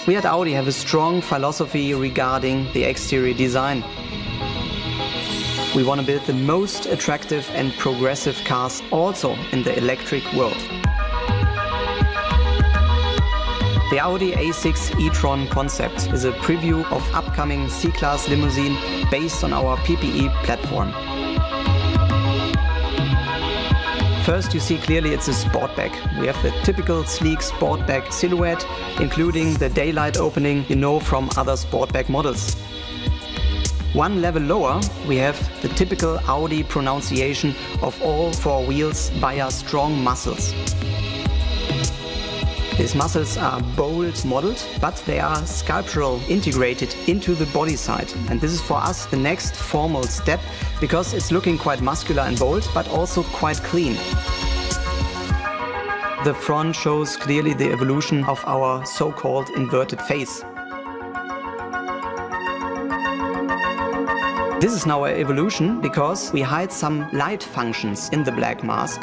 We at Audi have a strong philosophy regarding the exterior design. We want to build the most attractive and progressive cars also in the electric world. The Audi A6 e-tron concept is a preview of upcoming C-Class limousine based on our PPE platform. First, you see clearly it's a sportback. We have the typical sleek sportback silhouette, including the daylight opening you know from other sportback models. One level lower, we have the typical Audi pronunciation of all four wheels via strong muscles. These muscles are bold modeled, but they are sculptural integrated into the body side. And this is for us the next formal step because it's looking quite muscular and bold, but also quite clean. The front shows clearly the evolution of our so-called inverted face. This is now an evolution because we hide some light functions in the black mask.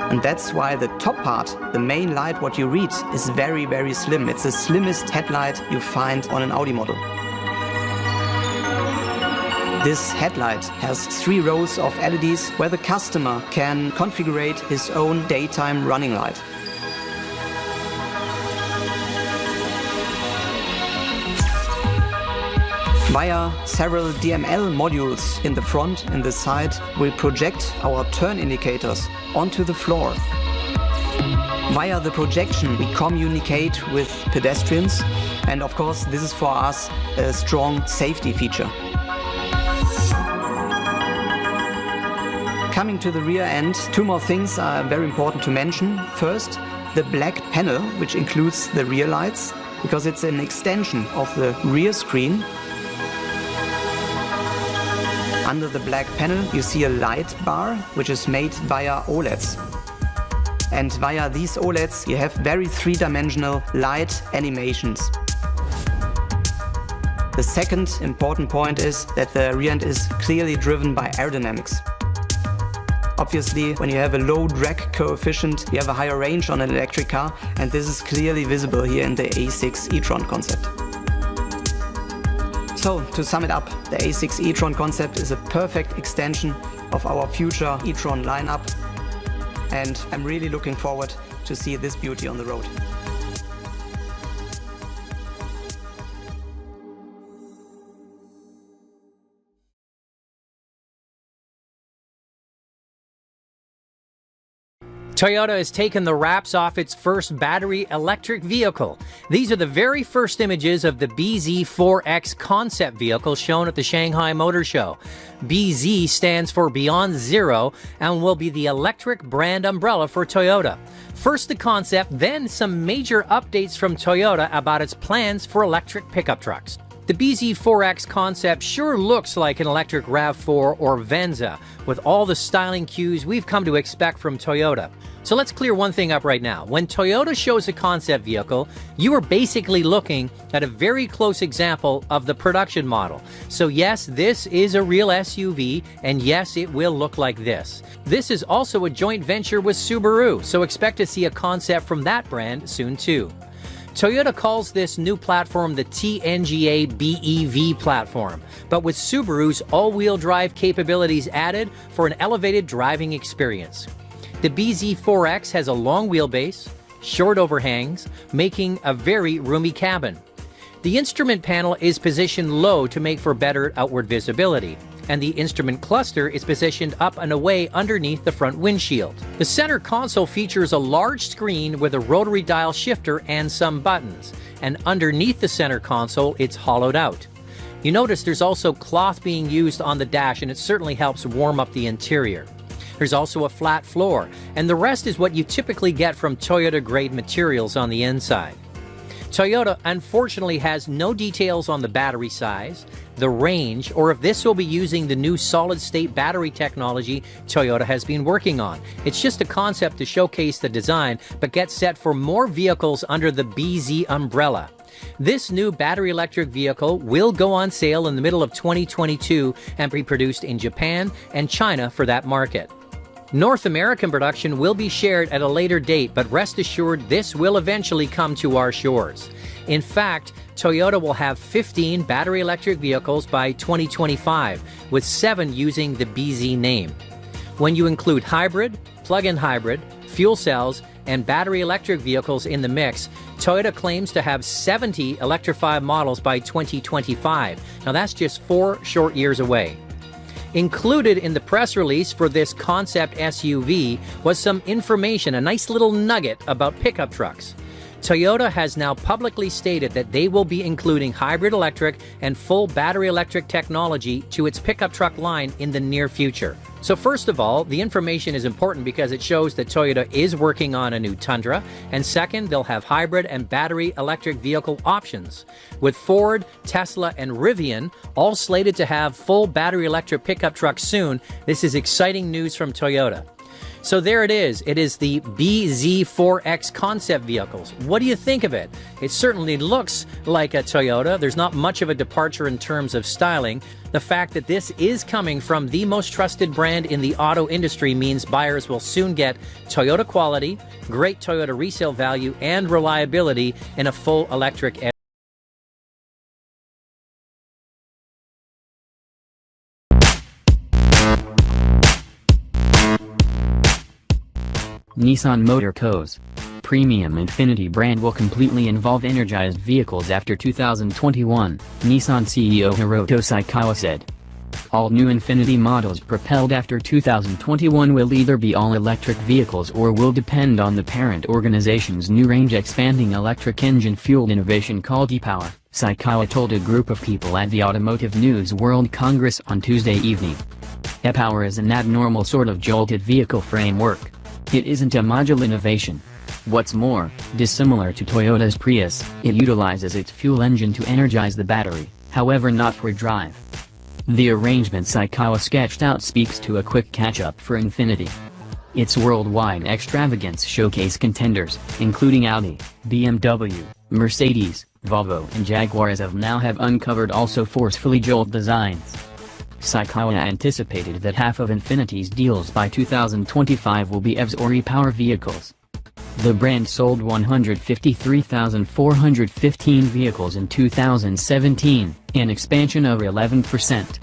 And that's why the top part, the main light what you read, is very, very slim. It's the slimmest headlight you find on an Audi model. This headlight has 3 rows of LEDs where the customer can configure his own daytime running light. Via several DML modules in the front and the side, we project our turn indicators onto the floor. Via the projection, we communicate with pedestrians, and of course, this is for us a strong safety feature. Coming to the rear end, 2 more things are very important to mention. First, the black panel, which includes the rear lights, because it's an extension of the rear screen. Under the black panel you see a light bar which is made via OLEDs. And via these OLEDs you have very 3-dimensional light animations. The second important point is that the rear end is clearly driven by aerodynamics. Obviously, when you have a low drag coefficient, you have a higher range on an electric car, and this is clearly visible here in the A6 e-tron concept. So, to sum it up, the A6 e-tron concept is a perfect extension of our future e-tron lineup, and I'm really looking forward to see this beauty on the road. Toyota has taken the wraps off its first battery electric vehicle. These are the very first images of the BZ4X concept vehicle shown at the Shanghai Motor Show. BZ stands for Beyond Zero and will be the electric brand umbrella for Toyota. First the concept, then some major updates from Toyota about its plans for electric pickup trucks. The BZ4X concept sure looks like an electric RAV4 or Venza, with all the styling cues we've come to expect from Toyota. So let's clear one thing up right now. When Toyota shows a concept vehicle, you are basically looking at a very close example of the production model. So yes, this is a real SUV, and yes, it will look like this. This is also a joint venture with Subaru, so expect to see a concept from that brand soon too. Toyota calls this new platform the TNGA BEV platform, but with Subaru's all-wheel drive capabilities added for an elevated driving experience. The BZ4X has a long wheelbase, short overhangs, making a very roomy cabin. The instrument panel is positioned low to make for better outward visibility, and the instrument cluster is positioned up and away underneath the front windshield. The center console features a large screen with a rotary dial shifter and some buttons, and underneath the center console it's hollowed out. You notice there's also cloth being used on the dash, and it certainly helps warm up the interior. There's also a flat floor, and the rest is what you typically get from Toyota-grade materials on the inside. Toyota unfortunately has no details on the battery size, the range, or if this will be using the new solid-state battery technology Toyota has been working on. It's just a concept to showcase the design, but get set for more vehicles under the BZ umbrella. This new battery electric vehicle will go on sale in the middle of 2022 and be produced in Japan and China for that market. North American production will be shared at a later date, but rest assured this will eventually come to our shores. In fact, Toyota will have 15 battery electric vehicles by 2025, with 7 using the BZ name. When you include hybrid, plug-in hybrid, fuel cells, and battery electric vehicles in the mix, Toyota claims to have 70 electrified models by 2025. Now that's just 4 short years away. Included in the press release for this concept SUV was some information, a nice little nugget about pickup trucks. Toyota has now publicly stated that they will be including hybrid electric and full battery electric technology to its pickup truck line in the near future. So first of all, the information is important because it shows that Toyota is working on a new Tundra, and second, they'll have hybrid and battery electric vehicle options. With Ford, Tesla, and Rivian all slated to have full battery electric pickup trucks soon, this is exciting news from Toyota. So there it is. It is the BZ4X concept vehicles. What do you think of it? It certainly looks like a Toyota. There's not much of a departure in terms of styling. The fact that this is coming from the most trusted brand in the auto industry means buyers will soon get Toyota quality, great Toyota resale value, and reliability in a full electric Nissan Motor Co.'s premium Infinity brand will completely involve energized vehicles after 2021, Nissan CEO Hiroto Saikawa said. All new Infinity models propelled after 2021 will either be all-electric vehicles or will depend on the parent organization's new range-expanding electric engine-fueled innovation called e-Power, Saikawa told a group of people at the Automotive News World Congress on Tuesday evening. E-Power is an abnormal sort of jolted vehicle framework. It isn't a modular innovation. What's more, dissimilar to Toyota's Prius, it utilizes its fuel engine to energize the battery, however not for drive. The arrangement Saikawa sketched out speaks to a quick catch-up for Infinity. Its worldwide extravagance showcase contenders, including Audi, BMW, Mercedes, Volvo and Jaguars have uncovered also forcefully jolt designs. Saikawa anticipated that half of Infinity's deals by 2025 will be EVs or e-Power vehicles. The brand sold 153,415 vehicles in 2017, an expansion of 11%.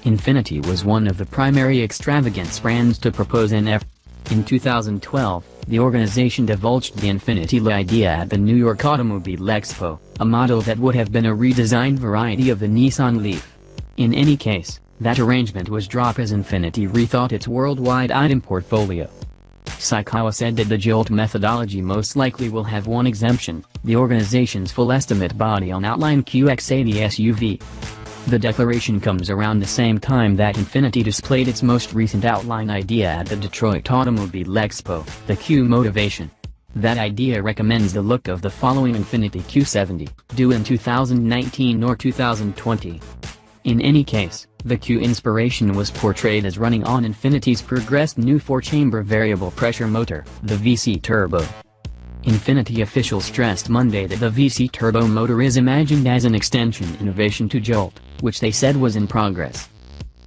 Infinity was one of the primary extravagance brands to propose an EV. In 2012, the organization divulged the Infinity idea at the New York Automobile Expo, a model that would have been a redesigned variety of the Nissan Leaf. In any case, that arrangement was dropped as Infinity rethought its worldwide item portfolio. Saikawa said that the JOLT methodology most likely will have one exemption, the organization's full estimate body on outline QX80 SUV. The declaration comes around the same time that Infinity displayed its most recent outline idea at the Detroit Automobile Expo, the Q Motivation. That idea recommends the look of the following Infiniti Q70, due in 2019 or 2020. In any case, the Q inspiration was portrayed as running on Infinity's progressed new 4-chamber variable pressure motor, the VC Turbo. Infinity officials stressed Monday that the VC Turbo motor is imagined as an extension innovation to Jolt, which they said was in progress.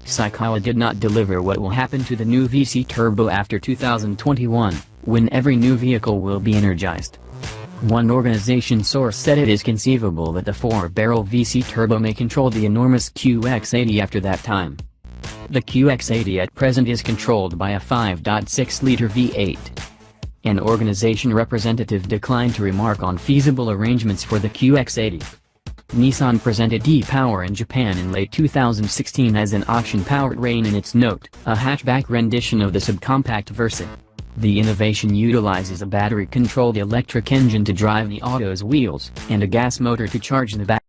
Saikawa did not deliver what will happen to the new VC Turbo after 2021, when every new vehicle will be energized. One organization source said it is conceivable that the 4-barrel VC Turbo may control the enormous QX80 after that time. The QX80 at present is controlled by a 5.6-liter V8. An organization representative declined to remark on feasible arrangements for the QX80. Nissan presented e-Power in Japan in late 2016 as an option-powered Rain in its Note, a hatchback rendition of the subcompact Versa. The innovation utilizes a battery-controlled electric engine to drive the auto's wheels, and a gas motor to charge the battery.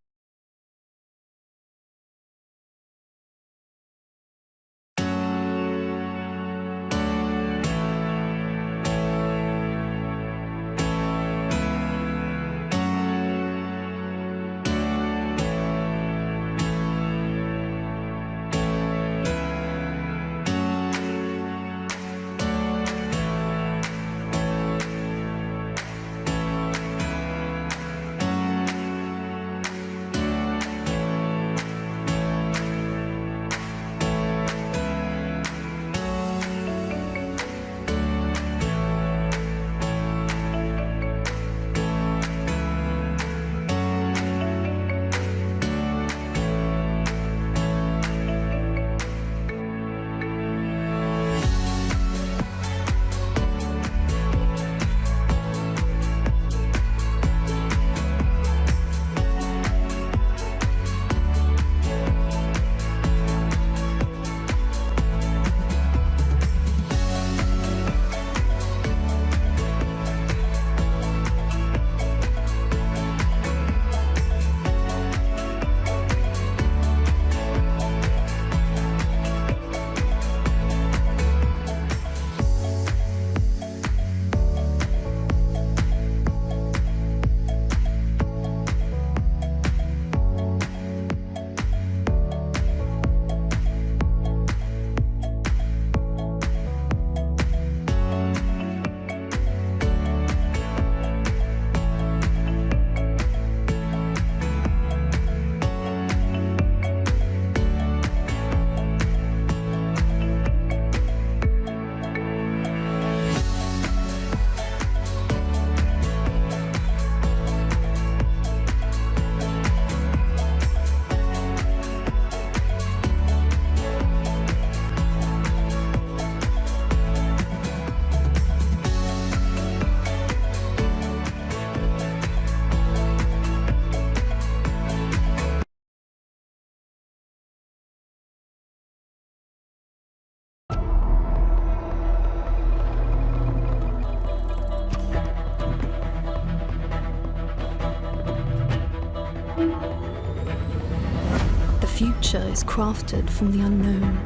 future is crafted from the unknown.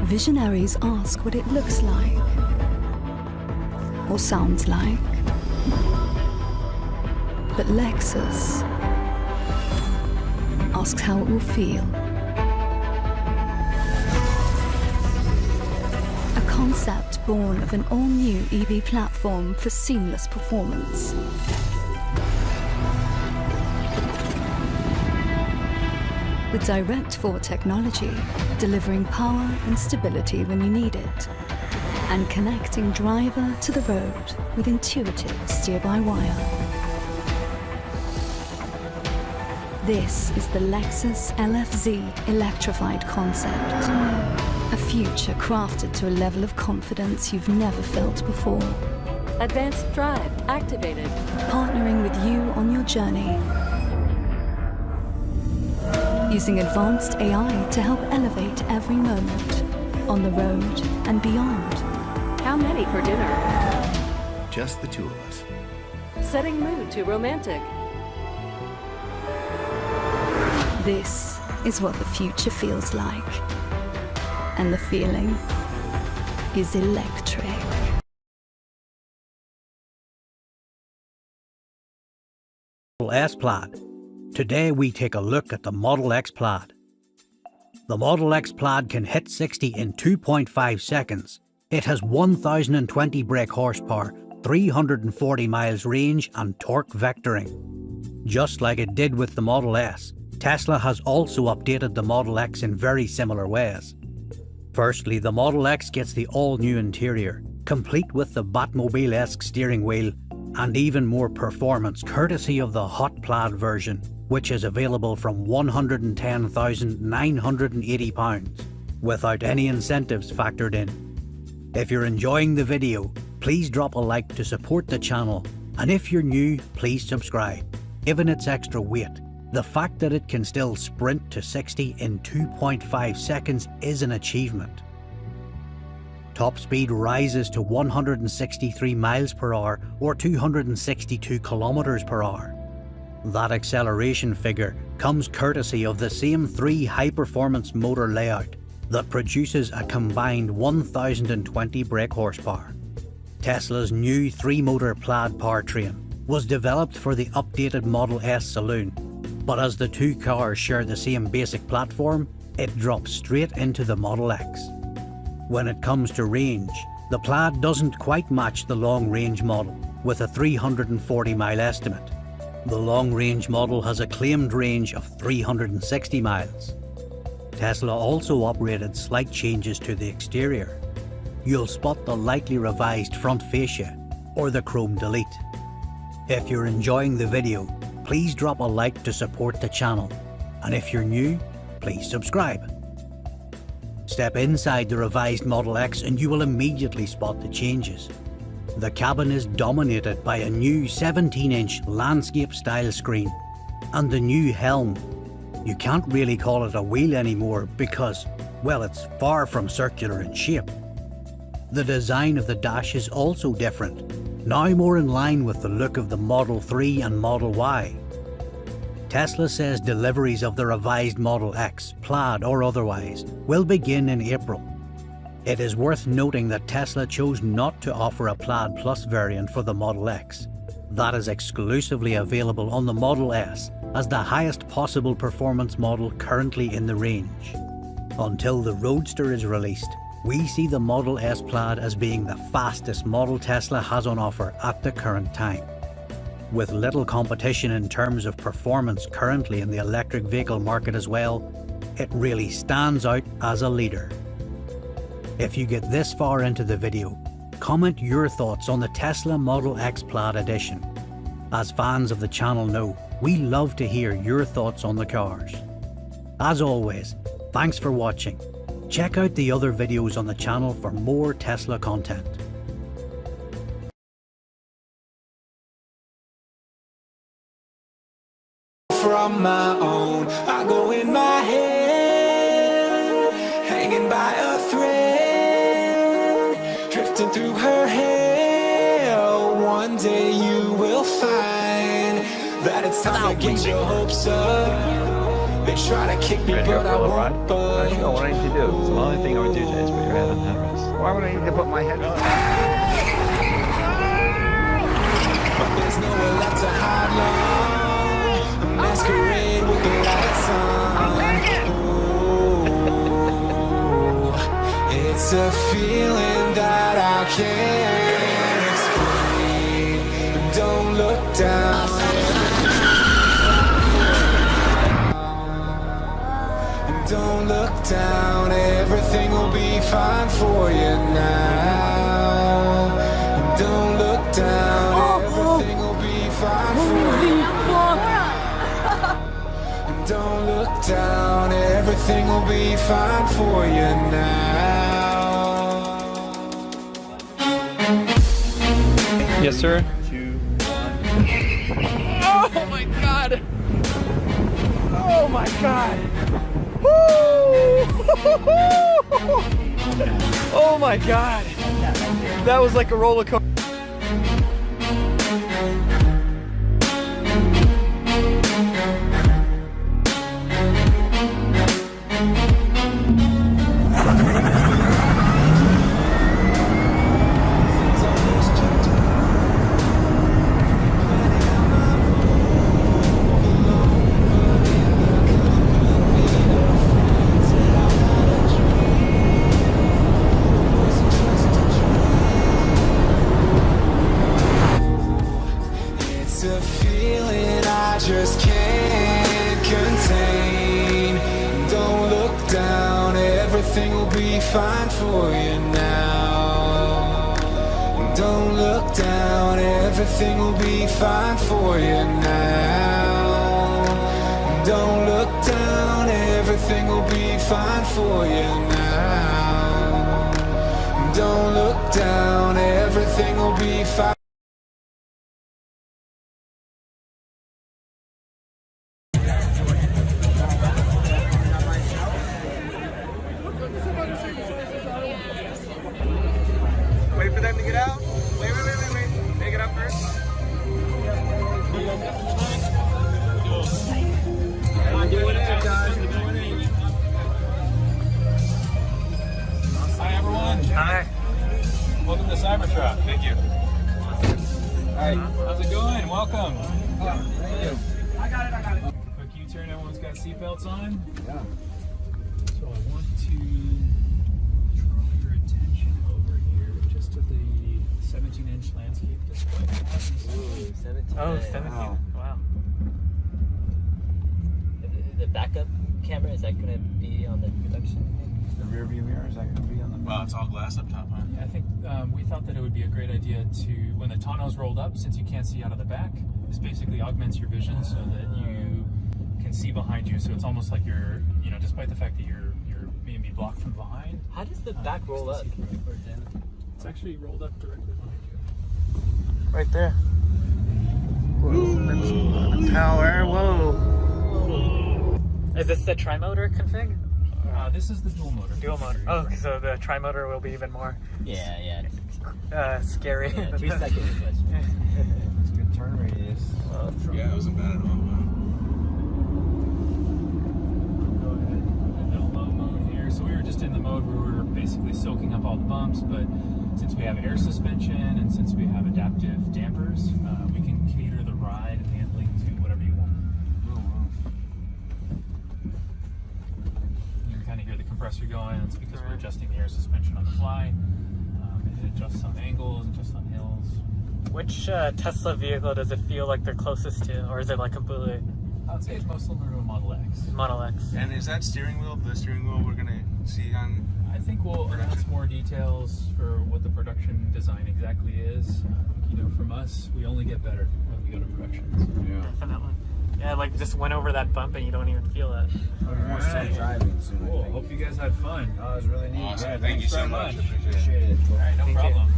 Visionaries ask what it looks like or sounds like. But Lexus asks how it will feel. A concept born of an all-new EV platform for seamless performance. With direct forward technology, delivering power and stability when you need it, and connecting driver to the road with intuitive steer-by-wire. This is the Lexus LFZ electrified concept. A future crafted to a level of confidence you've never felt before. Advanced drive activated. Partnering with you on your journey. Using advanced AI to help elevate every moment on the road and beyond. How many for dinner? Just the two of us. Setting mood to romantic. This is what the future feels like. And the feeling is electric. Model S Plaid. Today we take a look at the Model X Plaid. The Model X Plaid can hit 60 in 2.5 seconds. It has 1020 brake horsepower, 340 miles range and torque vectoring. Just like it did with the Model S, Tesla has also updated the Model X in very similar ways. Firstly, the Model X gets the all-new interior, complete with the Batmobile-esque steering wheel and even more performance courtesy of the Hot Plaid version, which is available from £110,980 without any incentives factored in. If you're enjoying the video, please drop a like to support the channel, and if you're new, please subscribe. Given its extra weight, the fact that it can still sprint to 60 in 2.5 seconds is an achievement. Top speed rises to 163 miles per hour or 262 kilometers per hour. That acceleration figure comes courtesy of the same 3 high-performance motor layout that produces a combined 1020 brake horsepower. Tesla's new 3-motor Plaid powertrain was developed for the updated Model S saloon, but as the two cars share the same basic platform, it drops straight into the Model X. When it comes to range, the Plaid doesn't quite match the long-range model, with a 340-mile estimate. The long-range model has a claimed range of 360 miles. Tesla also operated slight changes to the exterior. You'll spot the lightly revised front fascia, or the chrome delete. If you're enjoying the video, please drop a like to support the channel, and if you're new, please subscribe. Step inside the revised Model X and you will immediately spot the changes. The cabin is dominated by a new 17-inch landscape-style screen, and the new helm. You can't really call it a wheel anymore because, well, it's far from circular in shape. The design of the dash is also different, now more in line with the look of the Model 3 and Model Y. Tesla says deliveries of the revised Model X, Plaid or otherwise, will begin in April. It is worth noting that Tesla chose not to offer a Plaid Plus variant for the Model X. That is exclusively available on the Model S as the highest possible performance model currently in the range. Until the Roadster is released, we see the Model S Plaid as being the fastest model Tesla has on offer at the current time. With little competition in terms of performance currently in the electric vehicle market as well, it really stands out as a leader. If you get this far into the video, comment your thoughts on the Tesla Model X Plaid Edition. As fans of the channel know, we love to hear your thoughts on the cars. As always, thanks for watching. Check out the other videos on the channel for more Tesla content. From my own, I go in my head, hanging by a thread, drifting through her hair. One day you will find that it's time to get your hopes up. They try to kick me, but I won't budge. Sure, what I need to do. So the only thing I would do today is put your head on the headrest. Why would I need to put my head on? But there's nowhere left to hide long. A masquerade with the lights on. Ooh, it's a feeling that I can't explain. Don't look down. Don't look down, everything will be fine for you now. Don't look down, everything will be fine for you. Don't look down, everything will be fine for you now. Yes, sir. Oh my god! Oh my god! Oh my god! That was like a roller coaster. Just can't contain. Don't look down, everything will be fine for you now. Don't look down, everything will be fine for you now. Don't look down, everything will be fine for you now. Don't look down, everything will be fine. Wait for them to get out. Wait. Take it up first. Hi, everyone. Hi. Welcome to Cybertruck. Thank you. Hi. How's it going? Welcome. Thank you. I got it. Quick U-turn. Everyone's got seatbelts on. Yeah. So I want to draw your attention over here just to the 17-inch landscape display. Ooh, 17. Oh, 17. Wow. The backup camera, is that going to be on the production? The rear view mirror, is that going to be on the... Wow, it's all glass up top, huh? Yeah, I think we thought that it would be a great idea to, when the tonneau's rolled up, since you can't see out of the back, this basically augments your vision so that you can see behind you. So it's almost like you're, despite the fact that you're maybe blocked from behind. How does the back roll up? It's actually rolled up directly behind you. Right there. Whoa, that's power. Whoa. Is this the tri-motor config? This is the dual motor. Dual motor. Oh, so the tri-motor will be even more Yeah. scary. Yeah, 2 seconds. It's a good turn radius. Yeah, it wasn't bad at all. Go ahead. No low mode here. So we were just in the mode where we were basically soaking up all the bumps, but since we have air suspension and since we have adaptive dampers, we can cater the ride and handling to whatever you want. You can kind of hear the compressor going. It's because we're adjusting the air suspension on the fly. It adjusts on angles, adjusts on hills. Which Tesla vehicle does it feel like they're closest to, or is it like completely I would say it's most similar to a Model X. Model X? And is that the steering wheel we're going to see on... I think we'll announce more details for what the production design exactly is. From us, we only get better when we go to production. Yeah. Definitely. Yeah, like just went over that bump and you don't even feel that. More safe driving soon, I Cool. think. Hope you guys had fun. Oh, it was really neat. Awesome. Yeah, Thank you so very much. much. Appreciate it. All right, no Thank you. problem.